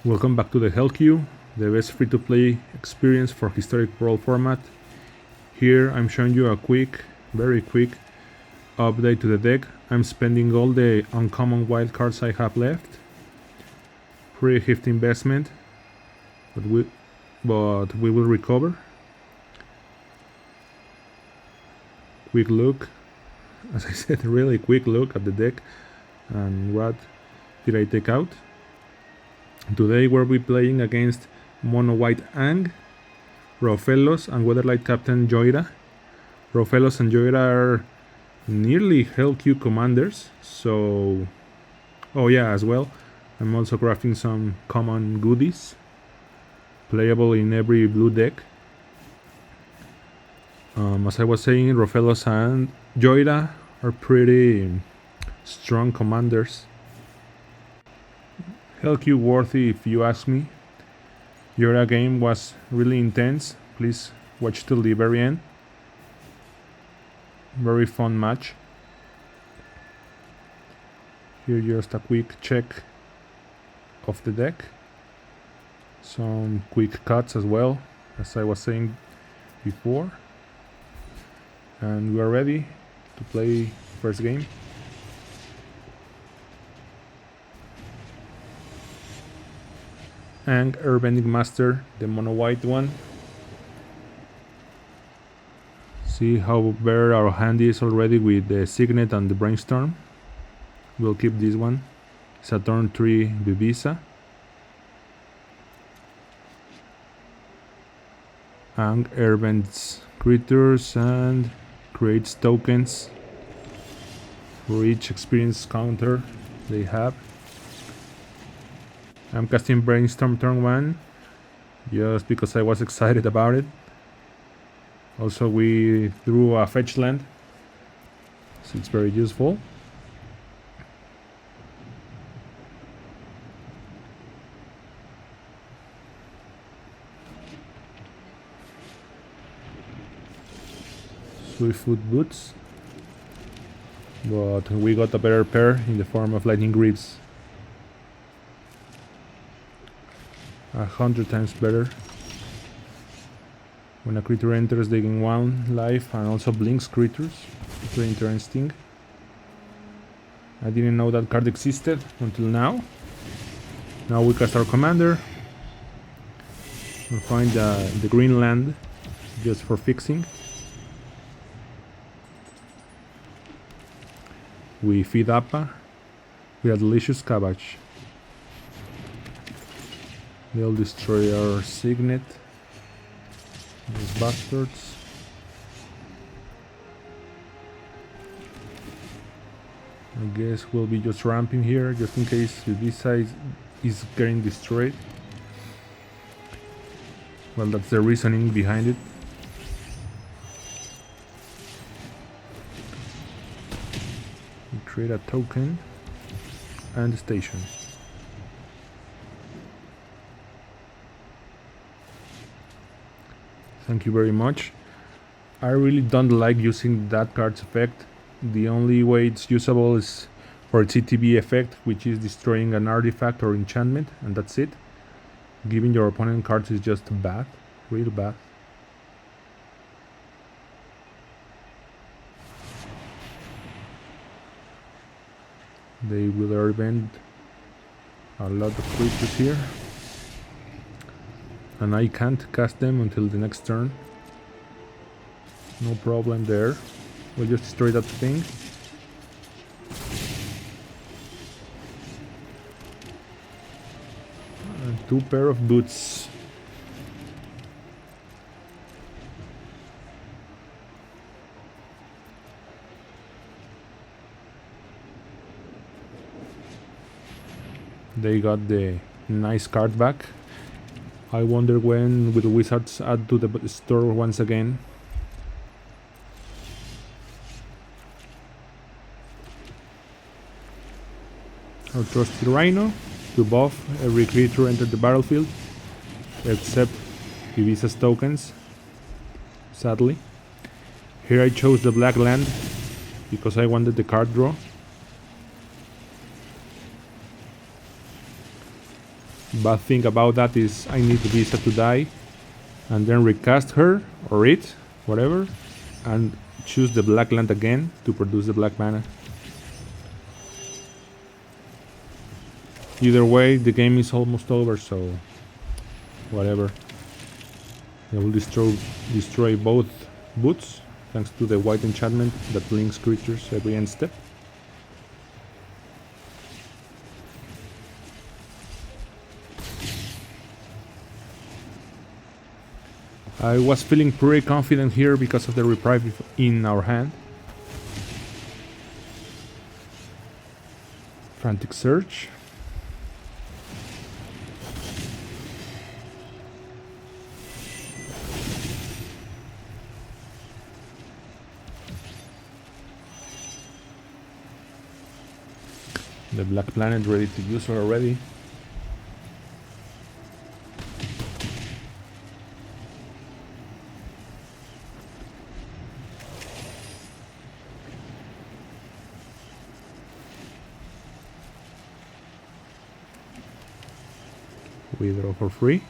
Welcome back to the Hell Queue, the best free-to-play experience for historic Brawl format. Here I'm showing you a very quick update to the deck. I'm spending all the uncommon wildcards I have left. Pretty hefty investment, but we will recover. Quick look, as I said, really quick look at the deck and what did I take out. Today we'll be playing against Mono White Ang, Rofellos and Weatherlight Captain JHOIRA. Rofellos and JHOIRA are nearly Hell Queue commanders, so... Oh yeah, as well, I'm also crafting some common goodies, playable in every blue deck. As I was saying, Rofellos and JHOIRA are pretty strong commanders. Hell Queue worthy if you ask me. JHOIRA game was really intense. Please watch till the very end. Very fun match. Here just a quick check of the deck. Some quick cuts as well, as I was saying before. And we are ready to play first game. And Airbending Master, the mono white one. See how bare our hand is already with the Signet and the Brainstorm. We'll keep this one. It's a turn 3 Vivisa. And airbends creatures and creates tokens for each experience counter they have. I'm casting Brainstorm turn 1 just because I was excited about it. Also we threw a fetch land, so it's very useful. Swiftfoot boots, but we got a better pair in the form of lightning grips. 100 times better. When a creature enters, they gain 1 life and also blinks creatures. Very interesting. I didn't know that card existed until now. Now we cast our commander. We'll find the green land just for fixing. We feed Appa with a delicious cabbage. They'll destroy our Signet. These bastards. I guess we'll be just ramping here, just in case this side is getting destroyed. Well, that's the reasoning behind it. We create a token and a station. Thank you very much. I really don't like using that card's effect. The only way it's usable is for its ETB effect, which is destroying an artifact or enchantment, and that's it. Giving your opponent cards is just bad, real bad. They will airbend a lot of creatures here. And I can't cast them until the next turn. No problem there. We'll just destroy that thing. And 2 pair of boots. They got the nice card back. I wonder when will Wizards add to the store once again. Our trusty Rhino to buff every creature entered the battlefield, except Ibiza's tokens, sadly. Here I chose the black land because I wanted the card draw. Bad thing about that is I need the Visa to die and then recast her or it, whatever, and choose the black land again to produce the black mana. Either way, the game is almost over, so whatever. I will destroy both boots thanks to the white enchantment that blinks creatures every end step. I was feeling pretty confident here because of the reprieve in our hand. Frantic Search. The Black Planet ready to use her already. We draw for free.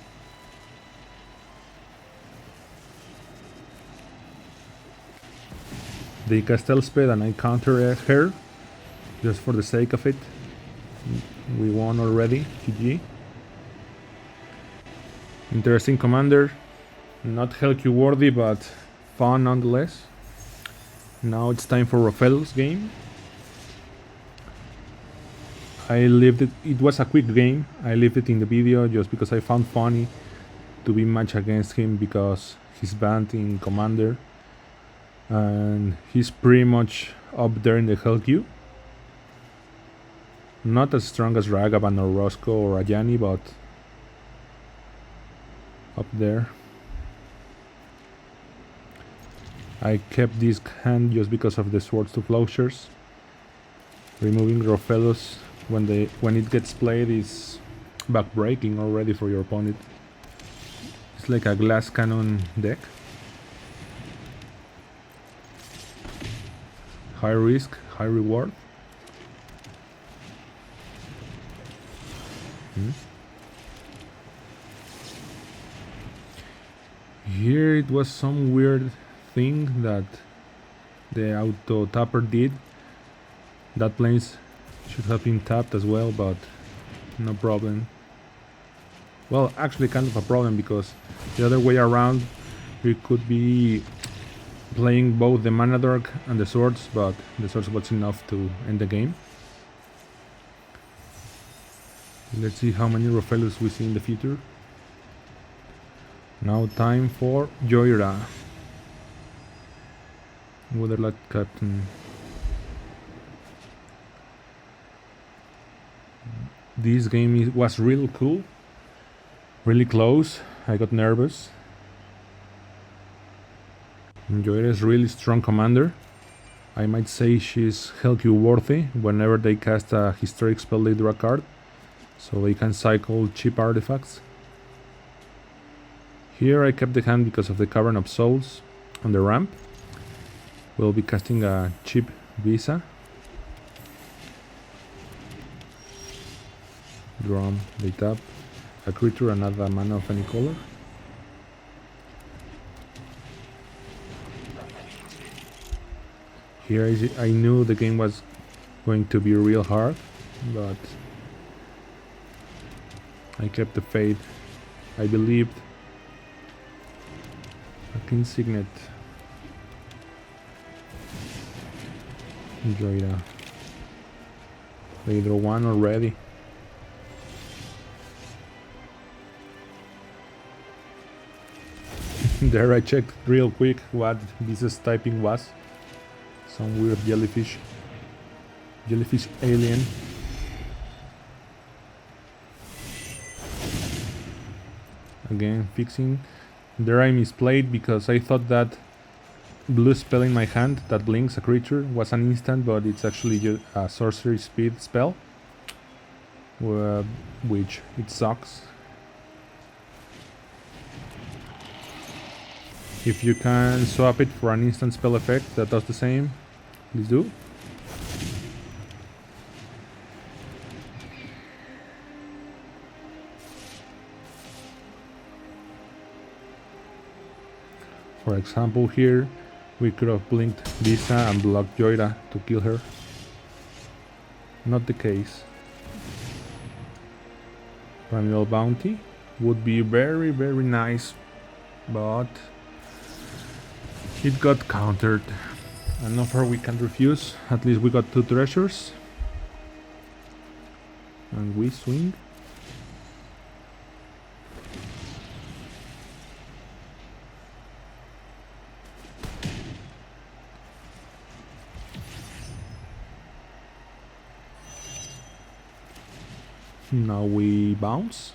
They cast Elspeth and I counter her just for the sake of it. We won already, GG. Interesting commander. Not Hellq worthy, but fun nonetheless. Now it's time for Rofel's game. I lived it. It was a quick game. I left it in the video just because I found funny to be matched against him because he's banned in Commander and he's pretty much up there in the Hellq. Not as strong as Ragavan or Roscoe or Ajani, but up there. I kept this hand just because of the Swords to Plowshares. Removing Rofelos when it gets played is backbreaking already for your opponent. It's like a glass cannon deck. High risk, high reward. Here it was some weird thing that the auto tapper did. That planes should have been tapped as well, but no problem. Well, actually kind of a problem because the other way around we could be playing both the Mana Dark and the Swords, but the Swords was enough to end the game. Let's see how many Rofelos we see in the future. Now time for JHOIRA. Witherlat Captain. This game was real cool, really close. I got nervous. JHOIRA is really strong commander. I might say she's Hellq worthy. Whenever they cast a historic spell they draw a card, so they can cycle cheap artifacts. Here I kept the hand because of the Cavern of Souls on the ramp. We'll be casting a cheap Visa. Draw, they tap a creature and add a mana of any color. Here I knew the game was going to be real hard, but I kept the faith. I believed. A King Signet. JHOIRA. They draw one already. There I checked real quick what this typing was. Some weird jellyfish alien. Again fixing. There I misplayed because I thought that blue spell in my hand that blinks a creature was an instant, but it's actually just a sorcery speed spell, which it sucks. If you can swap it for an instant spell effect that does the same, please do. For example, here we could have blinked Lisa and blocked JHOIRA to kill her. Not the case. Primeval Bounty would be very, very nice, but it got countered. An offer we can't refuse. At least we got 2 treasures. And we swing. Now we bounce.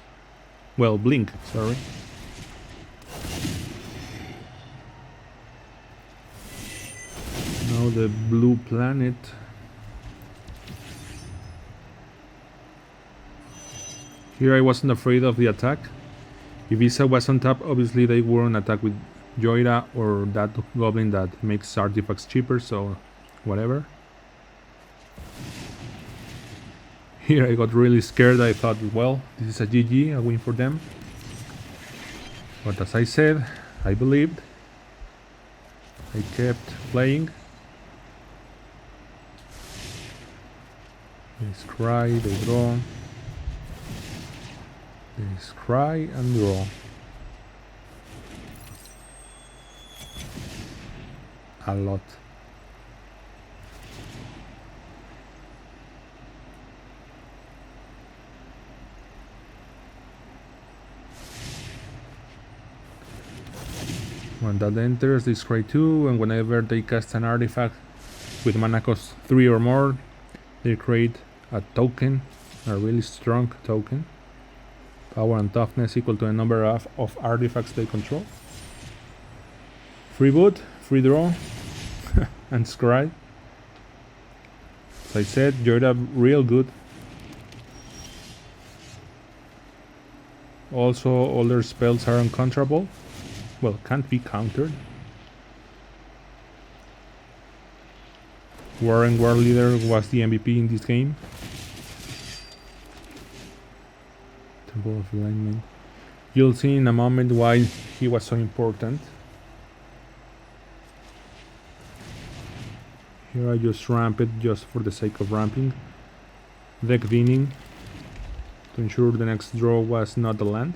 Well, blink, sorry. Now the blue planet. Here I wasn't afraid of the attack. If Isa was on top, obviously they wouldn't attack with JHOIRA or that goblin that makes artifacts cheaper, so whatever. Here I got really scared. I thought, well, this is a GG, a win for them. But as I said, I believed. I kept playing. They scry, they draw. They scry and draw. A lot. When that enters, they scry 2, and whenever they cast an artifact with mana cost 3 or more, they create a token, a really strong token. Power and toughness equal to the number of artifacts they control. Free boot, free draw, and scry. As I said, JHOIRA real good. Also, all their spells are uncounterable. Well, can't be countered. Warren War Leader was the MVP in this game. Temple of Alignment. You'll see in a moment why he was so important. Here I just ramp it just for the sake of ramping. Deck Vining to ensure the next draw was not a land.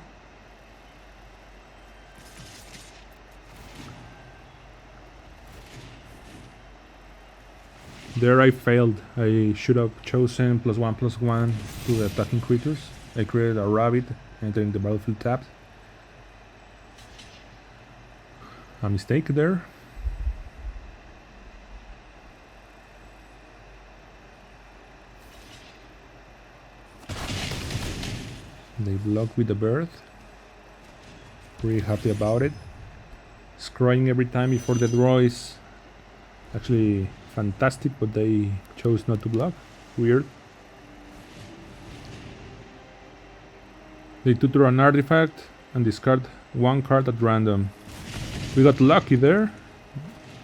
There I failed. I should have chosen +1/+1 to the attacking creatures. I created a rabbit entering the battlefield tapped. A mistake there. They block with the bird. Pretty happy about it. Scrying every time before the draw is actually fantastic, but they chose not to block. Weird. They tutor an artifact and discard 1 card at random. We got lucky there.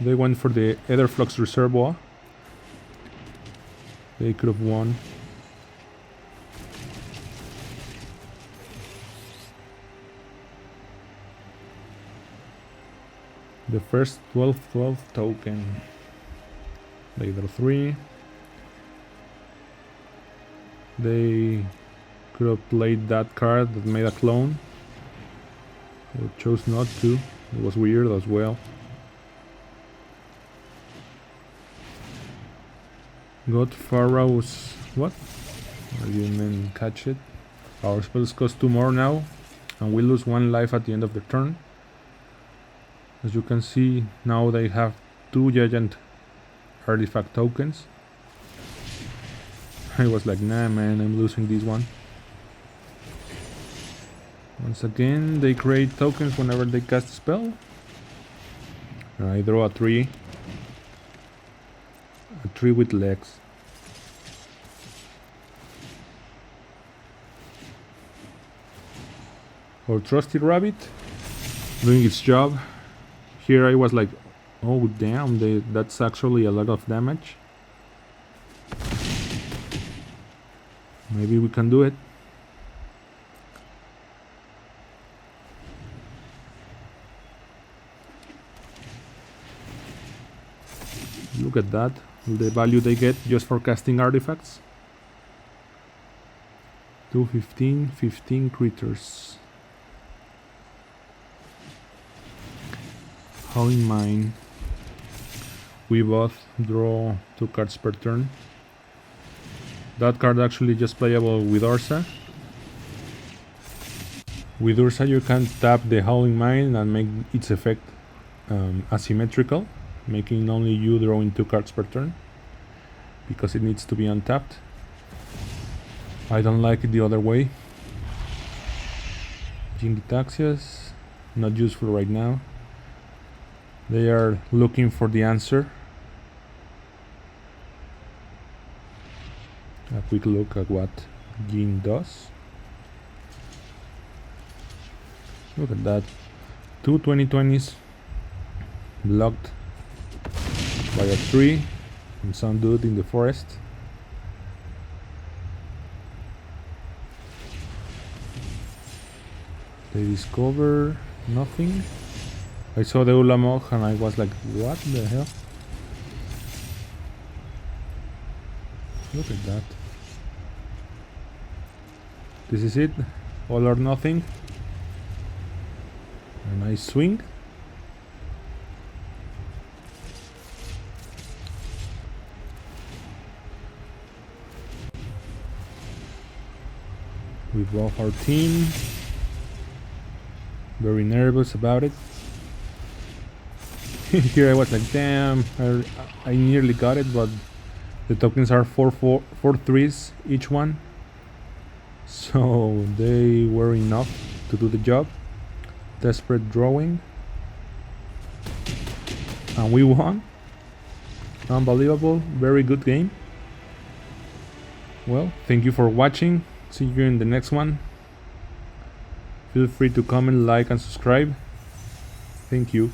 They went for the Aetherflux Reservoir. They could have won. The first 12/12 token. They draw 3. They could have played that card that made a clone. They chose not to. It was weird as well. Got Pharaoh's... what? I didn't catch it. Our spells cost 2 more now, and we lose 1 life at the end of the turn. As you can see, now they have 2 giant artifact tokens. I was like, nah man, I'm losing this one. Once again, they create tokens whenever they cast a spell. I draw a 3. A 3 with legs. Our trusty rabbit doing its job. Here I was like, oh damn, that's actually a lot of damage. Maybe we can do it. Look at that, the value they get just for casting artifacts. 215, 15 critters. Howling Mine. We both draw 2 cards per turn. That card actually just playable with Ursa. With Ursa you can tap the Howling Mine and make its effect asymmetrical, making only you drawing 2 cards per turn, because it needs to be untapped. I don't like it the other way. Jingitaxias, not useful right now. They are looking for the answer. A quick look at what Jin does. Look at that. 2 2020s blocked by a tree and some dude in the forest. They discover nothing. I saw the Ulamog and I was like, what the hell? Look at that. This is it. All or nothing. A nice swing. We brought our team. Very nervous about it. Here I was like, damn, I nearly got it, but the tokens are 4 3s each one, so they were enough to do the job. Desperate drawing, and we won. Unbelievable, very good game. Well, thank you for watching. See you in the next one. Feel free to comment, like, and subscribe. Thank you.